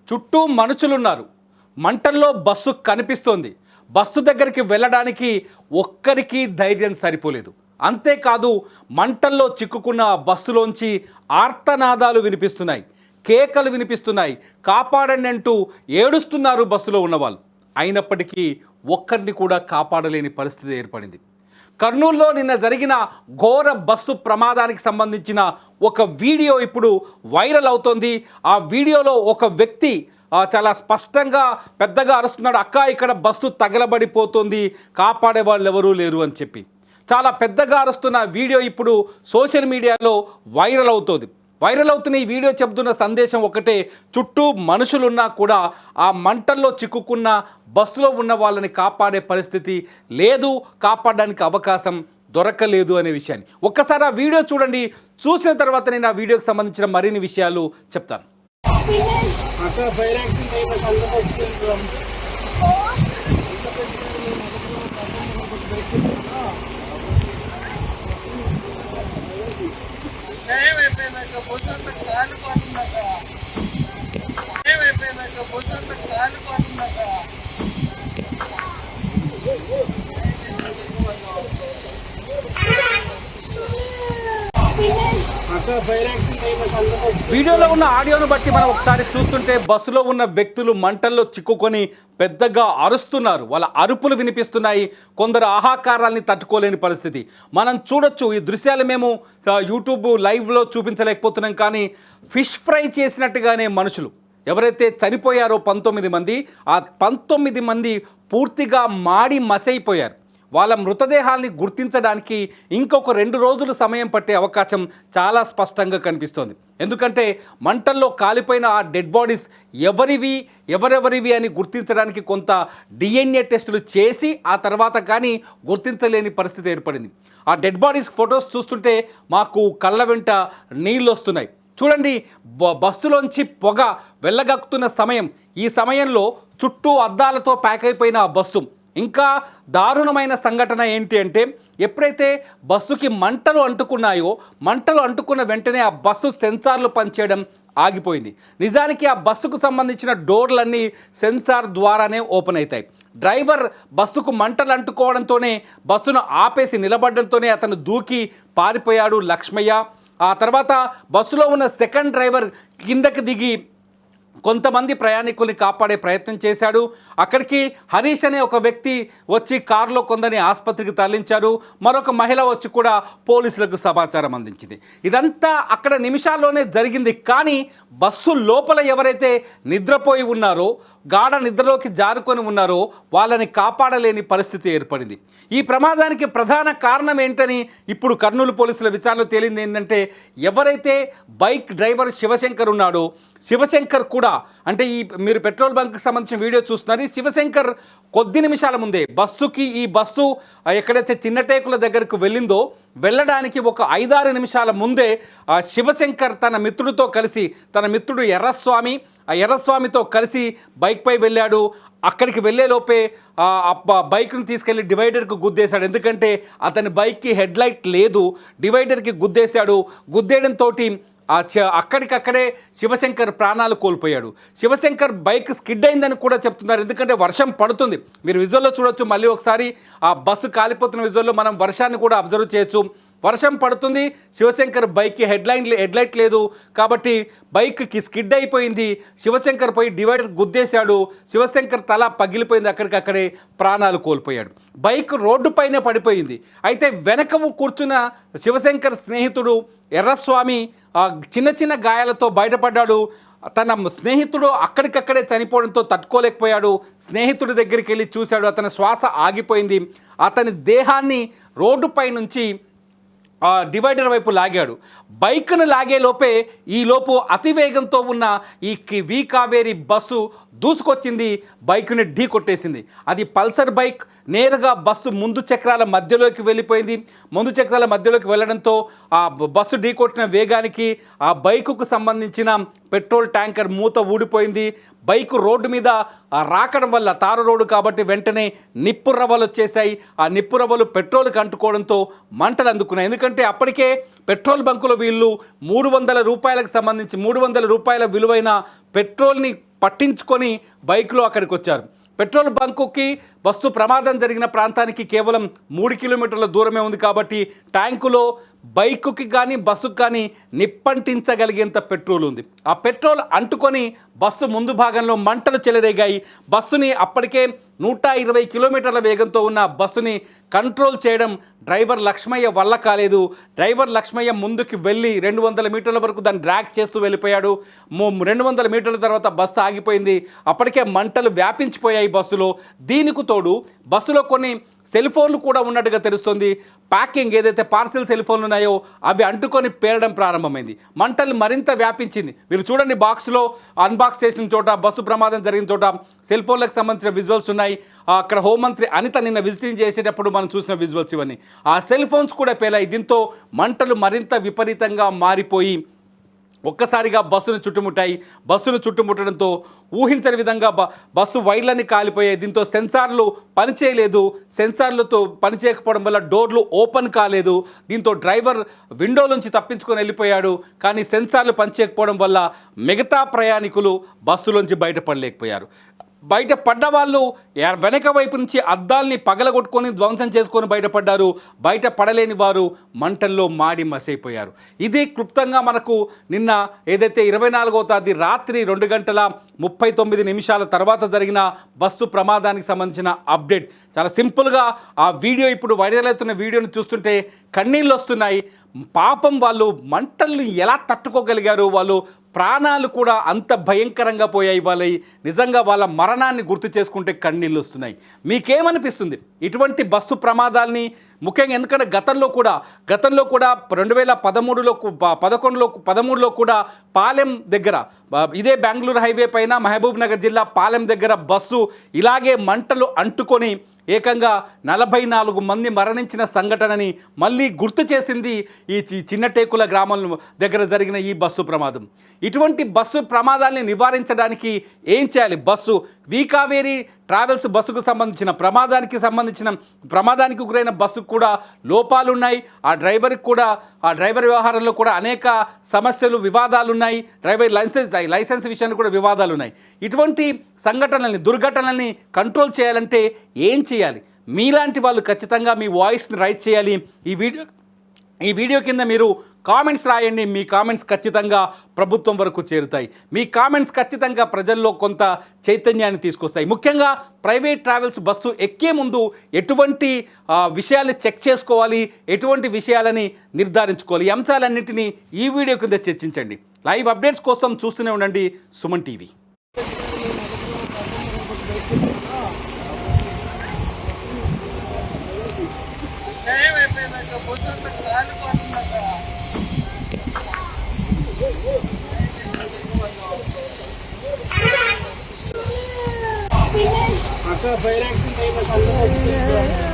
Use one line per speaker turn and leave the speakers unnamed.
చుట్టూ మనుషులున్నారు. మంటల్లో బస్సు కనిపిస్తోంది. బస్సు దగ్గరికి వెళ్ళడానికి ఒక్కరికి ధైర్యం సరిపోలేదు. అంతేకాదు మంటల్లో చిక్కుకున్న బస్సులోంచి ఆర్తనాదాలు వినిపిస్తున్నాయి, కేకలు వినిపిస్తున్నాయి, కాపాడండి అంటూ ఏడుస్తున్నారు బస్సులో ఉన్నవాళ్ళు. అయినప్పటికీ ఒక్కరిని కూడా కాపాడలేని పరిస్థితి ఏర్పడింది. కర్నూలులో నిన్న జరిగిన ఘోర బస్సు ప్రమాదానికి సంబంధించిన ఒక వీడియో ఇప్పుడు వైరల్ అవుతోంది. ఆ వీడియోలో ఒక వ్యక్తి చాలా స్పష్టంగా పెద్దగా అరుస్తున్నాడు, అక్క ఇక్కడ బస్సు తగలబడిపోతుంది, కాపాడే వాళ్ళు ఎవరూ లేరు అని చెప్పి. చాలా పెద్దగా అరుస్తున్న వీడియో ఇప్పుడు సోషల్ మీడియాలో వైరల్ అవుతోంది. వైరల్ అవుతున్న ఈ వీడియో చెబుతున్న సందేశం ఒకటే, చుట్టూ మనుషులున్నా కూడా ఆ మంటల్లో చిక్కుకున్న బస్సులో ఉన్న వాళ్ళని కాపాడే పరిస్థితి లేదు, కాపాడడానికి అవకాశం దొరకలేదు అనే విషయాన్ని ఒక్కసారి ఆ వీడియో చూడండి. చూసిన తర్వాత నేను ఆ వీడియోకి సంబంధించిన మరిన్ని విషయాలు చెప్తాను. వీడియోలో ఉన్న ఆడియోను బట్టి మనం ఒకసారి చూస్తుంటే బస్సులో ఉన్న వ్యక్తులు మంటల్లో చిక్కుకొని పెద్దగా అరుస్తున్నారు. వాళ్ళ అరుపులు వినిపిస్తున్నాయి. కొందరు ఆహాకారాల్ని తట్టుకోలేని పరిస్థితి మనం చూడొచ్చు. ఈ దృశ్యాలు మేము యూట్యూబ్ లైవ్లో చూపించలేకపోతున్నాం, కానీ ఫిష్ ఫ్రై చేసినట్టుగానే మనుషులు ఎవరైతే చనిపోయారో 19 మంది, ఆ 19 మంది పూర్తిగా మాడి మసైపోయారు. వాళ్ళ మృతదేహాల్ని గుర్తించడానికి ఇంకొక 2 రోజులు సమయం పట్టే అవకాశం చాలా స్పష్టంగా కనిపిస్తోంది. ఎందుకంటే మంటల్లో కాలిపోయిన ఆ డెడ్ బాడీస్ ఎవరెవరివి అని గుర్తించడానికి కొంత DNA టెస్టులు చేసి ఆ తర్వాత కానీ గుర్తించలేని పరిస్థితి ఏర్పడింది. ఆ డెడ్ బాడీస్ ఫొటోస్ చూస్తుంటే మాకు కళ్ళ వెంట నీళ్ళు వస్తున్నాయి. చూడండి, బస్సులోంచి పొగ వెళ్ళగక్కుతున్న సమయం. ఈ సమయంలో చుట్టూ అద్దాలతో ప్యాక్ అయిపోయిన ఆ బస్సు. ఇంకా దారుణమైన సంఘటన ఏంటి అంటే, ఎప్పుడైతే బస్సుకి మంటలు అంటుకున్నాయో, మంటలు అంటుకున్న వెంటనే ఆ బస్సు సెన్సార్లు పనిచేయడం ఆగిపోయింది. నిజానికి ఆ బస్సుకు సంబంధించిన డోర్లన్నీ సెన్సార్ ద్వారానే ఓపెన్ అవుతాయి. డ్రైవర్ బస్సుకు మంటలు అంటుకోవడంతోనే బస్సును ఆపేసి నిలబడడంతోనే అతను దూకి పారిపోయాడు లక్ష్మయ్య. ఆ తర్వాత బస్సులో ఉన్న సెకండ్ డ్రైవర్ కిందకి దిగి కొంతమంది ప్రయాణికుల్ని కాపాడే ప్రయత్నం చేశాడు. అక్కడికి హరీష్ అనే ఒక వ్యక్తి వచ్చి కారులో కొందరిని ఆసుపత్రికి తరలించారు. మరొక మహిళ వచ్చి కూడా పోలీసులకు సమాచారం అందించింది. ఇదంతా అక్కడ నిమిషాల్లోనే జరిగింది. కానీ బస్సు లోపల ఎవరైతే నిద్రపోయి ఉన్నారో, గాఢ నిద్రలోకి జారుకొని ఉన్నారో వాళ్ళని కాపాడలేని పరిస్థితి ఏర్పడింది. ఈ ప్రమాదానికి ప్రధాన కారణం ఏంటని ఇప్పుడు కర్నూలు పోలీసుల విచారణలో తేలింది ఏంటంటే, ఎవరైతే బైక్ డ్రైవర్ శివశంకర్ ఉన్నాడో, శివశంకర్ కూడా అంటే మీరు పెట్రోల్ బంక్కి సంబంధించిన వీడియో చూస్తున్నారు. ఈ శివశంకర్ కొద్ది నిమిషాల ముందే ఈ బస్సు ఎక్కడైతే చిన్నటేకుల దగ్గరకు వెళ్ళిందో వెళ్ళడానికి ఒక 5-6 నిమిషాల ముందే శివశంకర్ తన మిత్రుడితో కలిసి, తన మిత్రుడు ఎర్రస్వామితో కలిసి బైక్పై వెళ్ళాడు. అక్కడికి వెళ్ళేలోపే బైక్ను తీసుకెళ్లి డివైడర్కు గుద్దేశాడు. ఎందుకంటే అతని బైక్కి హెడ్ లైట్ లేదు, డివైడర్కి గుద్దేశాడు. గుద్దేయడంతో అక్కడికక్కడే శివశంకర్ ప్రాణాలు కోల్పోయాడు. శివశంకర్ బైక్ స్కిడ్ అయిందని కూడా చెప్తున్నారు. ఎందుకంటే వర్షం పడుతుంది. మీరు విజువల్లో చూడొచ్చు. మళ్ళీ ఒకసారి ఆ బస్సు కాలిపోతున్న విజువల్లో మనం వర్షాన్ని కూడా అబ్జర్వ్ చేయొచ్చు. వర్షం పడుతుంది, శివశంకర్ బైక్కి హెడ్ లైట్ లేదు కాబట్టి బైక్కి స్కిడ్ అయిపోయింది. శివశంకర్ పోయి డివైడర్ గుద్దేశాడు. శివశంకర్ తల పగిలిపోయింది, అక్కడికక్కడే ప్రాణాలు కోల్పోయాడు. బైక్ రోడ్డు పైనే పడిపోయింది. అయితే వెనక కూర్చున్న శివశంకర్ స్నేహితుడు ఎర్రస్వామి చిన్న చిన్న గాయాలతో బయటపడ్డాడు. తన స్నేహితుడు అక్కడికక్కడే చనిపోవడంతో తట్టుకోలేకపోయాడు. స్నేహితుడి దగ్గరికి వెళ్ళి చూశాడు, అతని శ్వాస ఆగిపోయింది. అతని దేహాన్ని రోడ్డుపై నుంచి డివైడర్ వైపు లాగాడు. బైక్ను లాగేలోపే ఈలోపు అతివేగంతో ఉన్న వి కావేరి బస్సు దూసుకొచ్చింది, బైక్ని ఢీ కొట్టేసింది. అది పల్సర్ బైక్. నేరుగా బస్సు ముందు చక్రాల మధ్యలోకి వెళ్ళిపోయింది. ముందు చక్రాల మధ్యలోకి వెళ్ళడంతో ఆ బస్సు ఢీ కొట్టిన వేగానికి ఆ బైకుకు సంబంధించిన పెట్రోల్ ట్యాంకర్ మూత ఊడిపోయింది. బైకు రోడ్డు మీద రాకడం వల్ల, తారు రోడ్డు కాబట్టి వెంటనే నిప్పు రవ్వలు వచ్చేసాయి. ఆ నిప్పు రవ్వలు పెట్రోల్కి అంటుకోవడంతో మంటలు అందుకున్నాయి. ఎందుకంటే అప్పటికే పెట్రోల్ బంకులో వీళ్ళు 300 రూపాయలకు సంబంధించి 300 రూపాయల విలువైన పెట్రోల్ని పట్టించుకొని బైక్లో అక్కడికి వచ్చారు. పెట్రోల్ బంకుకి బస్సు ప్రమాదం జరిగిన ప్రాంతానికి కేవలం 3 కిలోమీటర్ల దూరమే ఉంది కాబట్టి ట్యాంకులో బైకుకి కానీ బస్సుకి కానీ నిప్పంటించగలిగేంత పెట్రోల్ ఉంది. ఆ పెట్రోల్ అంటుకొని బస్సు ముందు భాగంలో మంటలు చెలరేగాయి. బస్సుని అప్పటికే 120 కిలోమీటర్ల వేగంతో ఉన్న బస్సుని కంట్రోల్ చేయడం డ్రైవర్ లక్ష్మయ్య వల్ల కాలేదు. డ్రైవర్ లక్ష్మయ్య ముందుకు వెళ్ళి 200 మీటర్ల వరకు దాన్ని డ్రాగ్ చేస్తూ వెళ్ళిపోయాడు. 200 మీటర్ల తర్వాత బస్సు ఆగిపోయింది. అప్పటికే మంటలు వ్యాపించిపోయాయి బస్సులో. దీనికి తోడు బస్సులో కొన్ని సెల్ ఫోన్లు కూడా ఉన్నట్టుగా తెలుస్తుంది. ప్యాకింగ్ ఏదైతే పార్సిల్ సెల్ ఫోన్లు ఉన్నాయో అవి అంటుకొని పేలడం ప్రారంభమైంది. మంటలు మరింత వ్యాపించింది. మీరు చూడండి, బాక్స్లో అన్బాక్స్ చేసిన చోట, బస్సు ప్రమాదం జరిగిన చోట సెల్ ఫోన్లకు సంబంధించిన విజువల్స్ ఉన్నాయి. అక్కడ హోంమంత్రి అనిత నిన్న విజిటింగ్ చేసేటప్పుడు మనం చూసిన విజువల్స్ ఇవన్నీ. ఆ సెల్ ఫోన్స్ కూడా పేలాయి. దీంతో మంటలు మరింత విపరీతంగా మారిపోయి ఒక్కసారిగా బస్సును చుట్టుముట్టాయి. బస్సును చుట్టుముట్టడంతో ఊహించని విధంగా బస్సు వైర్లన్నీ కాలిపోయాయి. దీంతో సెన్సార్లు పనిచేయలేదు. సెన్సార్లతో పనిచేయకపోవడం వల్ల డోర్లు ఓపెన్ కాలేదు. దీంతో డ్రైవర్ విండో నుంచి తప్పించుకొని వెళ్ళిపోయాడు. కానీ సెన్సార్లు పనిచేయకపోవడం వల్ల మిగతా ప్రయాణికులు బస్సులోంచి బయటపడలేకపోయారు. బయట పడ్డ వాళ్ళు వెనక వైపు నుంచి అద్దాల్ని పగలగొట్టుకొని ధ్వంసం చేసుకొని బయటపడ్డారు. బయట పడలేని వారు మంటల్లో మాడి మసైపోయారు. ఇది క్లుప్తంగా మనకు నిన్న ఏదైతే 24వ తేదీ రాత్రి 2:39 తర్వాత జరిగిన బస్సు ప్రమాదానికి సంబంధించిన అప్డేట్. చాలా సింపుల్గా ఆ వీడియో ఇప్పుడు వైరల్ అవుతున్న వీడియోని చూస్తుంటే కన్నీళ్ళు వస్తున్నాయి. పాపం వాళ్ళు మంటల్ని ఎలా తట్టుకోగలిగారు, వాళ్ళు ప్రాణాలు కూడా అంత భయంకరంగా పోయాయి. వాళ్ళ నిజంగా వాళ్ళ మరణాన్ని గుర్తు చేసుకుంటే కన్నీళ్ళు వస్తున్నాయి. మీకేమనిపిస్తుంది ఇటువంటి బస్సు ప్రమాదాల్ని? ముఖ్యంగా ఎందుకంటే గతంలో కూడా 2013లో 13లో కూడా పాలెం దగ్గర ఇదే బెంగళూరు హైవే పైన మహబూబ్ నగర్ జిల్లా పాలెం దగ్గర బస్సు ఇలాగే మంటలు అంటుకొని ఏకంగా 44 మంది మరణించిన సంఘటనని మళ్ళీ గుర్తు చేసింది ఈ చిన్నటేకుల గ్రామం దగ్గర జరిగిన ఈ బస్సు ప్రమాదం. ఇటువంటి బస్సు ప్రమాదాల్ని నివారించడానికి ఏం చేయాలి? బస్సు వీకావేరి ట్రావెల్స్ బస్సుకు సంబంధించిన ప్రమాదానికి గురైన బస్సుకు కూడా లోపాలు ఉన్నాయి. ఆ డ్రైవర్ వ్యవహారంలో కూడా అనేక సమస్యలు, వివాదాలు ఉన్నాయి. డ్రైవర్ లైసెన్స్ విషయాన్ని కూడా వివాదాలు ఉన్నాయి. ఇటువంటి దుర్ఘటనల్ని కంట్రోల్ చేయాలంటే ఏం చేయాలి? మీలాంటి వాళ్ళు ఖచ్చితంగా మీ వాయిస్ని రైట్ చేయాలి. ఈ వీడియో కింద మీరు కామెంట్స్ రాయండి. మీ కామెంట్స్ ఖచ్చితంగా ప్రభుత్వం వరకు చేరుతాయి. మీ కామెంట్స్ ఖచ్చితంగా ప్రజల్లో కొంత చైతన్యాన్ని తీసుకొస్తాయి. ముఖ్యంగా ప్రైవేట్ ట్రావెల్స్ బస్సు ఎక్కే ముందు ఎటువంటి విషయాల్ని చెక్ చేసుకోవాలి, ఎటువంటి విషయాలని నిర్ధారించుకోవాలి, ఈ అంశాలన్నింటినీ ఈ వీడియో కింద చర్చించండి. లైవ్ అప్డేట్స్ కోసం చూస్తూనే ఉండండి సుమన్ టీవీ.
అక్కడ ఫైర్ యాక్సిడెంట్ అయిన